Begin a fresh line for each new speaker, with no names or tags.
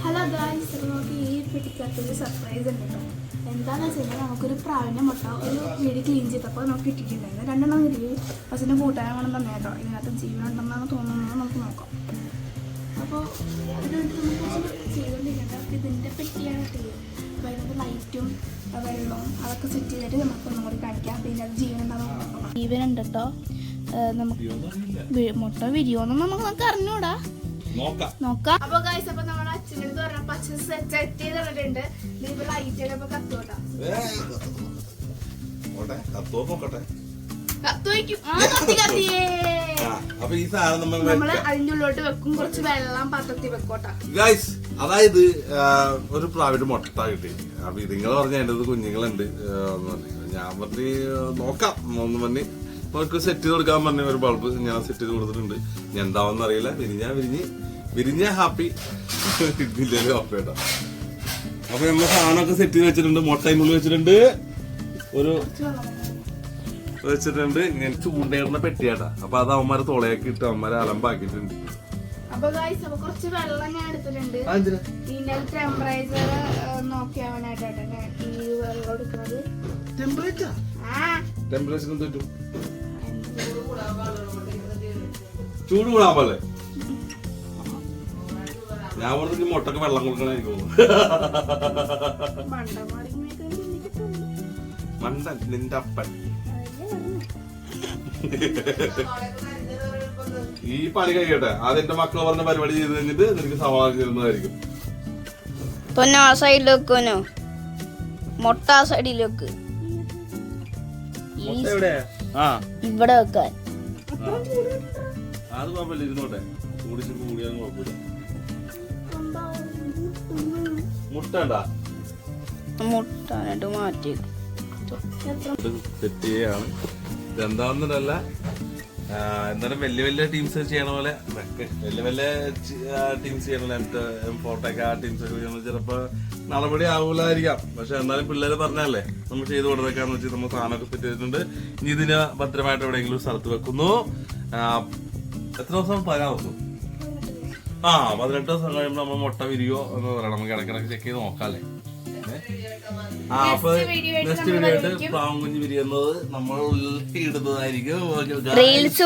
Hello guys, നമുക്ക് ഈ പെട്ടിക്കകത്തൊരു surprise ഉണ്ട് കേട്ടോ. എന്താണെന്ന് വെച്ച് കഴിഞ്ഞാൽ നമുക്കൊരു പ്രാവിൻ്റെ മുട്ട ഒരു വീട് ക്ലീൻ ചെയ്തപ്പോൾ നമുക്ക് ഇട്ടിട്ടുണ്ടായിരുന്നു. രണ്ടെണ്ണം കിട്ടി. പക്ഷേ കൂട്ടാനും തന്നെ കേട്ടോ. ഇതിനകത്ത് ജീവനുണ്ടെന്നാണ് തോന്നുന്നത്. നമുക്ക് നോക്കാം. അപ്പോൾ അതിനായിട്ട് നമുക്ക് കുറച്ച് ചെയ്തുകൊണ്ടിരിക്കേണ്ട ഇതിൻ്റെ പെട്ടിയാണ് ചെയ്യുക. അപ്പോൾ അതിനകത്ത് ലൈറ്റും വെള്ളവും അതൊക്കെ സെറ്റ് ചെയ്തിട്ട് നമുക്ക് ഒന്നും കൂടി കാണിക്കാം. അപ്പോൾ ഇതിനകത്ത് ജീവനുണ്ടാകും. ജീവനുണ്ട് കേട്ടോ. നമുക്ക് മുട്ട വിരിയോന്നും നമുക്ക് അറിഞ്ഞൂടാ. നോക്കാം. അപ്പൊ ഗൈസ്, അപ്പൊ നമ്മുടെ അച്ഛനടുത്ത് പറഞ്ഞപ്പോ അച്ഛൻ സെറ്റ് ചെയ്തിട്ടുണ്ട്. ഇതിപ്പോ ലൈറ്റ് ഒക്കെ കത്തോട്ടാ.
അപ്പൊ ഈ സാധനം
നമ്മള് അതിന്റെ ഉള്ളിലോട്ട് വെക്കും. കുറച്ച് വെള്ളം പാത്രത്തിൽ വെക്കോട്ടാ.
ഗൈസ്, അതായത് ഒരു പ്രാവിന്റെ മുട്ട കിട്ടി. അപ്പൊ ഇതിങ്ങൾ പറഞ്ഞ എന്റെ കുഞ്ഞുങ്ങളുണ്ട്. ഞാൻ പറഞ്ഞ് നോക്കാം ഒന്ന് പറഞ്ഞ് അവർക്ക് സെറ്റ് ചെയ്ത് കൊടുക്കാൻ പറഞ്ഞ ഒരു ബൾബ് ഞാൻ സെറ്റ് ചെയ്ത് കൊടുത്തിട്ടുണ്ട്. ഞാൻ എന്താവെന്ന് അറിയില്ല. വിരിഞ്ഞ ഹാപ്പി, ഇല്ലല്ലോ ഹാപ്പി കേട്ടോ. അപ്പൊ നമ്മൾ സാധനമൊക്കെ സെറ്റ് ചെയ്ത് വെച്ചിട്ടുണ്ട്. മുട്ട അതിനുള്ളിൽ വെച്ചിട്ടുണ്ട്. വെച്ചിട്ടുണ്ട്. ഇങ്ങനെ ചൂണ്ടയിടുന്ന പെട്ടിയാട്ടാ. അപ്പൊ അത് അവന്മാരെ തുളയാക്കി ഇട്ട് അവന്മാരെ അലമ്പാക്കിയിട്ടുണ്ട്.
അപ്പൊ ഗൈസ്, അപ്പൊ കുറച്ച് വെള്ളം ഞാൻ എടുത്തിട്ടുണ്ട്. ഇതിന്റെ ടെമ്പറേച്ചർ നോക്കിയാവാനായിട്ടാണ് ഈ വെള്ളം എടുക്കുന്നത്.
ടെമ്പറേച്ചർ എന്ത് ചൂട് കൂടാൻ പോലെ ഞാൻ പറഞ്ഞ മുട്ടക്ക് വെള്ളം കൊടുക്കണായിരിക്കും. മണ്ടൻ നിന്റെ അപ്പൻ. ഈ പണി കഴിയട്ടെ. ആദ്യം എന്റെ മക്കള് പറഞ്ഞ പരിപാടി ചെയ്ത് കഴിഞ്ഞിട്ട് നിനക്ക് സമാധാനം തരുന്നതായിരിക്കും.
ആ സൈഡിൽ വെക്കോനോ മുട്ട ആ സൈഡിൽ വെക്ക്. ഇവിടെ വെക്കാൻ
അത് കുഴപ്പമില്ല, ഇരുന്നോട്ടെ. കൂടിയാലും കുഴപ്പമില്ല.
മുട്ടാനായിട്ട് മാറ്റി
സെറ്റ് ചെയ്യാണ്. ഇതെന്താന്നല്ല, എന്തായാലും വലിയ ടീംസ് ചെയ്യണ പോലെ വലിയ ടീംസ് ചെയ്യണ ഫോട്ടോയൊക്കെ ആ ടീംസ് ഒക്കെ ചെയ്യണ ചിലപ്പോ നടപടി ആവൂലായിരിക്കാം. പക്ഷെ എന്നാലും പിള്ളേര് പറഞ്ഞല്ലേ നമ്മൾ ചെയ്ത് കൊടുത്തേക്കാന്ന് വെച്ച് നമ്മൾ സാധനമൊക്കെ സെറ്റ് ചെയ്തിട്ടുണ്ട്. ഇനി ഇതിന് ഭദ്രമായിട്ട് എവിടെയെങ്കിലും സ്ഥലത്ത് വെക്കുന്നു. എത്ര ദിവസം? 14 ദിവസം. 18 ദിവസം കഴിയുമ്പോൾ നമ്മൾ മുട്ട വിരിയോ എന്ന് പറയണം. നമുക്ക് ഇടയ്ക്കിടയ്ക്ക് ചെക്ക് ചെയ്ത് നോക്കാല്ലേ. അപ്പൊ നെക്സ്റ്റ് വീഡിയോ ആയിട്ട് പ്രാവും കുഞ്ഞ് വിരിയുന്നത് നമ്മൾ ഇടുന്നതായിരിക്കും.
റീൽസ്